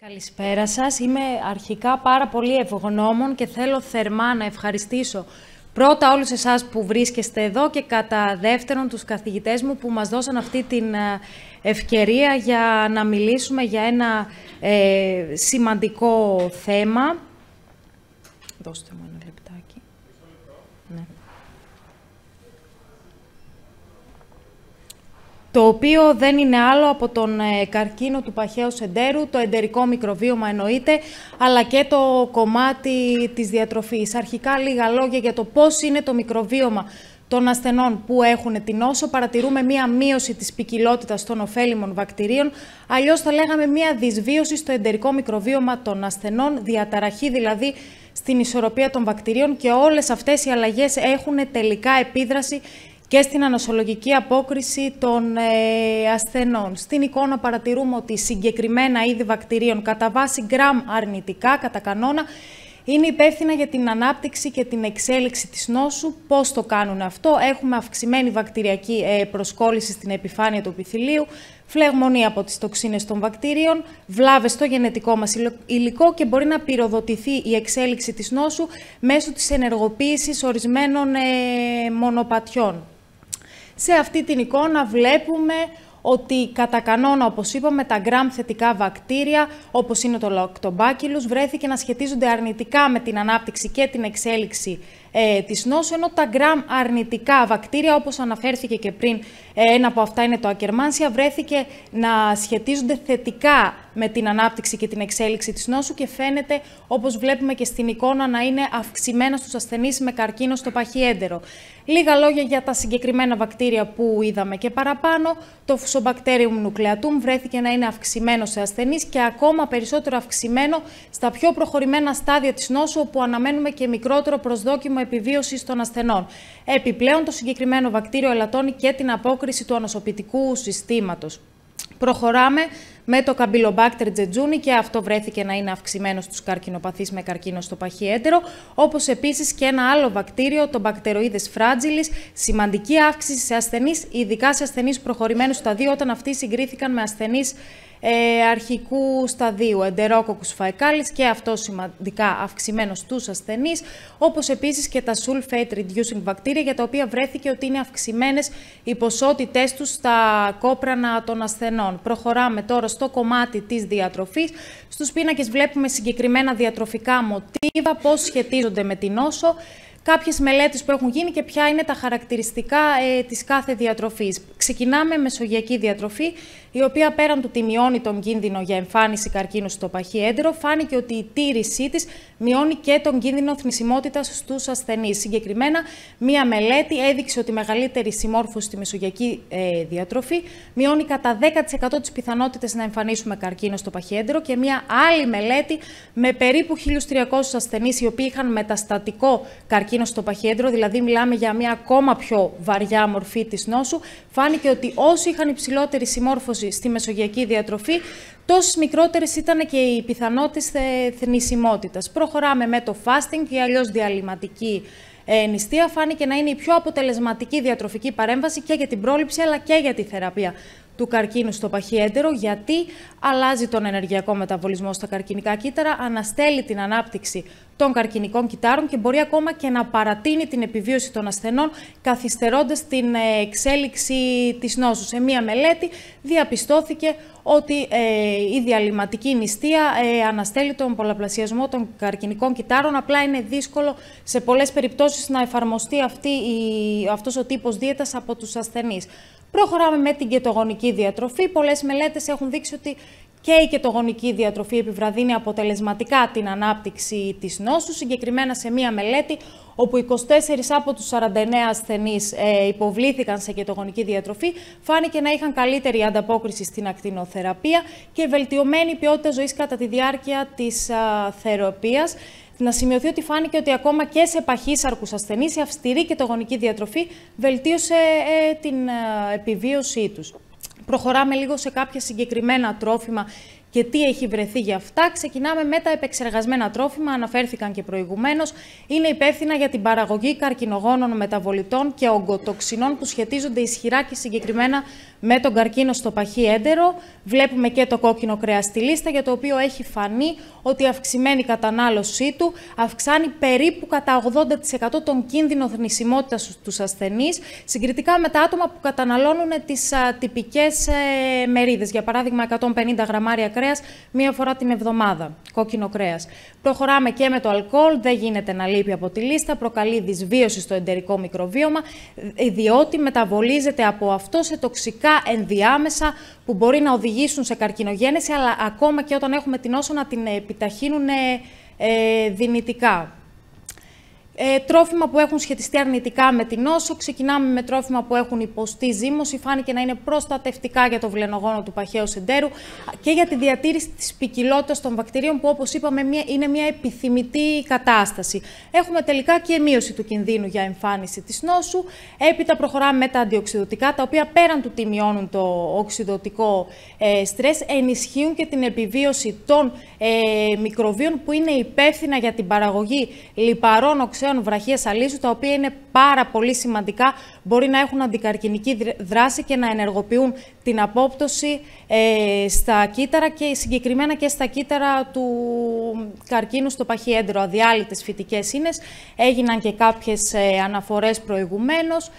Καλησπέρα σας. Είμαι αρχικά πάρα πολύ ευγνώμων και θέλω θερμά να ευχαριστήσω πρώτα όλους εσάς που βρίσκεστε εδώ και κατά δεύτερον τους καθηγητές μου που μας δώσαν αυτή την ευκαιρία για να μιλήσουμε για ένα σημαντικό θέμα. Δώστε μου ένα λεπτάκι. Ναι. Το οποίο δεν είναι άλλο από τον καρκίνο του παχαίου εντερού, το εντερικό μικροβίωμα εννοείται, αλλά και το κομμάτι της διατροφής. Αρχικά λίγα λόγια για το πώς είναι το μικροβίωμα των ασθενών που έχουν την νόσο. Παρατηρούμε μία μείωση της ποικιλότητας των ωφέλιμων βακτηρίων, αλλιώς θα λέγαμε μία δυσβίωση στο εντερικό μικροβίωμα των ασθενών, διαταραχή δηλαδή στην ισορροπία των βακτηρίων, και όλες αυτές οι αλλαγές έχουν τελικά επίδραση και στην ανοσολογική απόκριση των ασθενών. Στην εικόνα παρατηρούμε ότι συγκεκριμένα είδη βακτηρίων κατά βάση γκραμ αρνητικά, κατά κανόνα, είναι υπεύθυνα για την ανάπτυξη και την εξέλιξη της νόσου. Πώς το κάνουν αυτό? Έχουμε αυξημένη βακτηριακή προσκόλληση στην επιφάνεια του επιθυλίου, φλεγμονή από τις τοξίνες των βακτηρίων, βλάβες στο γενετικό μας υλικό και μπορεί να πυροδοτηθεί η εξέλιξη της νόσου μέσω της ενεργοποίησης ορισμένων μονοπατιών. Σε αυτή την εικόνα βλέπουμε ότι κατά κανόνα, όπως είπαμε, τα γκραμ θετικά βακτήρια, όπως είναι το Lactobacillus, βρέθηκε να σχετίζονται αρνητικά με την ανάπτυξη και την εξέλιξη της νόσου, ενώ τα γκραμ αρνητικά βακτήρια, όπως αναφέρθηκε και πριν, ένα από αυτά είναι το Akkermansia, βρέθηκε να σχετίζονται θετικά με την ανάπτυξη και την εξέλιξη της νόσου και φαίνεται, όπως βλέπουμε και στην εικόνα, να είναι αυξημένα στους ασθενείς με καρκίνο στο παχύ έντερο. Λίγα λόγια για τα συγκεκριμένα βακτήρια που είδαμε και παραπάνω. Το Fusobacterium nucleatum βρέθηκε να είναι αυξημένο σε ασθενείς και ακόμα περισσότερο αυξημένο στα πιο προχωρημένα στάδια της νόσου, όπου αναμένουμε και μικρότερο προσδόκιμο επιβίωσης των ασθενών. Επιπλέον, το συγκεκριμένο βακτήριο ελαττώνει και την απόκριση του ανοσοποιητικού συστήματος. Προχωράμε με το Campylobacter jejuni και αυτό βρέθηκε να είναι αυξημένο στους καρκινοπαθείς με καρκίνο στο παχύ έντερο, όπως επίσης και ένα άλλο βακτήριο, το Bacteroides fragilis, σημαντική αύξηση σε ασθενείς, ειδικά σε ασθενείς προχωρημένου σταδίου, όταν αυτοί συγκρίθηκαν με ασθενείς αρχικού σταδίου, Enterococcus faecalis, και αυτό σημαντικά αυξημένο στους ασθενείς, όπως επίσης και τα sulfate reducing βακτήρια, για τα οποία βρέθηκε ότι είναι αυξημένες οι ποσότητές τους στα κόπρανα των ασθενών. Προχωράμε τώρα στο κομμάτι της διατροφής. Στους πίνακες βλέπουμε συγκεκριμένα διατροφικά μοτίβα, πώς σχετίζονται με την νόσο, κάποιες μελέτες που έχουν γίνει και ποια είναι τα χαρακτηριστικά της κάθε διατροφής. Ξεκινάμε με μεσογειακή διατροφή, η οποία πέραν του ότι μειώνει τον κίνδυνο για εμφάνιση καρκίνου στο παχύ έντερο, φάνηκε ότι η τήρησή της μειώνει και τον κίνδυνο θνησιμότητας στους ασθενείς. Συγκεκριμένα, μία μελέτη έδειξε ότι η μεγαλύτερη συμμόρφωση στη μεσογειακή διατροφή μειώνει κατά 10% τις πιθανότητες να εμφανίσουμε καρκίνο στο παχύ έντερο, και μία άλλη μελέτη με περίπου 1.300 ασθενείς οι οποίοι είχαν μεταστατικό καρκίνο στο παχύ έντερο, δηλαδή μιλάμε για μία ακόμα πιο βαριά μορφή της νόσου, φάνηκε ότι όσοι είχαν υψηλότερη συμμόρφωση στη μεσογειακή διατροφή, τόσες μικρότερες ήταν και οι πιθανότητες θνησιμότητας. Προχωράμε με το fasting, ή αλλιώς διαλυματική νηστεία. Φάνηκε να είναι η πιο αποτελεσματική διατροφική παρέμβαση και για την πρόληψη αλλά και για τη θεραπεία του καρκίνου στο παχύ έντερο, γιατί αλλάζει τον ενεργειακό μεταβολισμό στα καρκινικά κύτταρα, αναστέλει την ανάπτυξη των καρκινικών κυττάρων και μπορεί ακόμα και να παρατείνει την επιβίωση των ασθενών, καθυστερώντας την εξέλιξη της νόσου. Σε μία μελέτη διαπιστώθηκε ότι η διαλυματική νηστεία αναστέλει τον πολλαπλασιασμό των καρκινικών κυττάρων, απλά είναι δύσκολο σε πολλές περιπτώσεις να εφαρμοστεί αυτός ο τύπος δίαιτας από τους ασθενείς. Προχωράμε με την κετογονική διατροφή. Πολλές μελέτες έχουν δείξει ότι και η κετογονική διατροφή επιβραδύνει αποτελεσματικά την ανάπτυξη της νόσου. Συγκεκριμένα σε μία μελέτη, όπου 24 από τους 49 ασθενείς υποβλήθηκαν σε κετογονική διατροφή, φάνηκε να είχαν καλύτερη ανταπόκριση στην ακτινοθεραπεία και βελτιωμένη ποιότητα ζωής κατά τη διάρκεια της θεραπείας. Να σημειωθεί ότι φάνηκε ότι ακόμα και σε παχύσαρκους ασθενείς η αυστηρή κετογονική διατροφή βελτίωσε την επιβίωσή τους. Προχωράμε λίγο σε κάποια συγκεκριμένα τρόφιμα και τι έχει βρεθεί για αυτά. Ξεκινάμε με τα επεξεργασμένα τρόφιμα, αναφέρθηκαν και προηγουμένως. Είναι υπεύθυνα για την παραγωγή καρκινογόνων μεταβολητών και ογκοτοξινών που σχετίζονται ισχυρά και συγκεκριμένα με τον καρκίνο στο παχύ έντερο. Βλέπουμε και το κόκκινο κρέας στη λίστα, για το οποίο έχει φανεί ότι η αυξημένη κατανάλωσή του αυξάνει περίπου κατά 80% τον κίνδυνο θνησιμότητας στους ασθενείς, συγκριτικά με τα άτομα που καταναλώνουν τις τυπικές μερίδες. Για παράδειγμα, 150 γραμμάρια κρέας μία φορά την εβδομάδα, κόκκινο κρέας. Προχωράμε και με το αλκοόλ, δεν γίνεται να λείπει από τη λίστα, προκαλεί δυσβίωση στο εντερικό μικροβίωμα, διότι μεταβολίζεται από αυτό σε τοξικά ενδιάμεσα που μπορεί να οδηγήσουν σε καρκινογένεση, αλλά ακόμα και όταν έχουμε την νόσο να την επιταχύνουν δυνητικά. Τρόφιμα που έχουν σχετιστεί αρνητικά με την νόσο. Ξεκινάμε με τρόφιμα που έχουν υποστεί ζύμωση. Φάνηκε να είναι προστατευτικά για το βλενογόνο του παχαίου εντέρου και για τη διατήρηση της ποικιλότητας των βακτηρίων, που όπως είπαμε είναι μια επιθυμητή κατάσταση. Έχουμε τελικά και μείωση του κινδύνου για εμφάνιση της νόσου. Έπειτα προχωράμε με τα αντιοξυδωτικά, τα οποία πέραν του ότι μειώνουν το οξυδωτικό στρες, ενισχύουν και την επιβίωση των μικροβίων που είναι υπεύθυνα για την παραγωγή λιπαρών οξέων βραχίας αλίζου, τα οποία είναι πάρα πολύ σημαντικά, μπορεί να έχουν αντικαρκινική δράση και να ενεργοποιούν την απόπτωση στα κύτταρα και συγκεκριμένα και στα κύτταρα του καρκίνου στο παχύ έντερο. Αδιάλυτες φυτικές ίνες, έγιναν και κάποιες αναφορές προηγουμένως.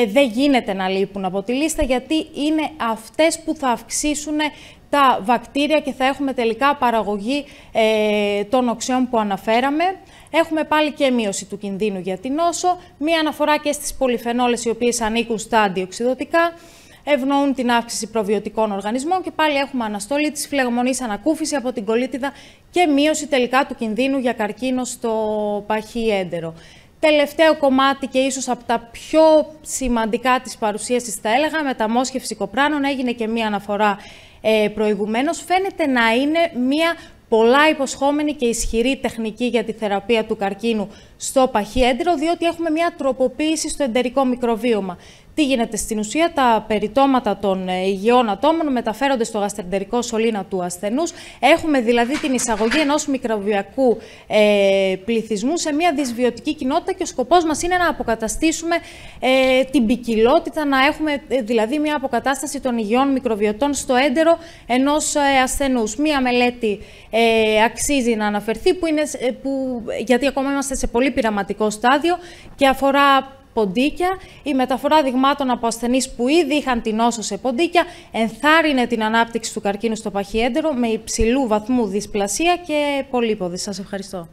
Δεν γίνεται να λείπουν από τη λίστα, γιατί είναι αυτές που θα αυξήσουν τα βακτήρια και θα έχουμε τελικά παραγωγή των οξέων που αναφέραμε. Έχουμε πάλι και μείωση του κινδύνου για την νόσο, μία αναφορά και στις πολυφενόλες, οι οποίες ανήκουν στα αντιοξυδωτικά, ευνοούν την αύξηση προβιωτικών οργανισμών και πάλι έχουμε αναστολή της φλεγμονής, ανακούφιση από την κολίτιδα και μείωση τελικά του κινδύνου για καρκίνο στο παχύ έντερο. Τελευταίο κομμάτι και ίσως από τα πιο σημαντικά της παρουσίασης, θα έλεγα, μεταμόσχευση κοπράνων. Έγινε και μία αναφορά προηγουμένως. Φαίνεται να είναι μία πολλά υποσχόμενη και ισχυρή τεχνική για τη θεραπεία του καρκίνου στο παχύ έντερο, διότι έχουμε μια τροποποίηση στο εντερικό μικροβίωμα. Τι γίνεται στην ουσία? Τα περιτώματα των υγιών ατόμων μεταφέρονται στο γαστροεντερικό σωλήνα του ασθενούς. Έχουμε δηλαδή την εισαγωγή ενός μικροβιακού πληθυσμού σε μια δυσβιωτική κοινότητα και ο σκοπός μας είναι να αποκαταστήσουμε την ποικιλότητα, να έχουμε δηλαδή μια αποκατάσταση των υγιών μικροβιωτών στο έντερο ενός ασθενούς. Μία μελέτη αξίζει να αναφερθεί, γιατί ακόμα είμαστε σε πολύ πειραματικό στάδιο και αφορά ποντίκια. Η μεταφορά δειγμάτων από ασθενείς που ήδη είχαν την νόσο σε ποντίκια ενθάρρυνε την ανάπτυξη του καρκίνου στο παχύ έντερο με υψηλού βαθμού δυσπλασία και πολύποδες. Σας ευχαριστώ.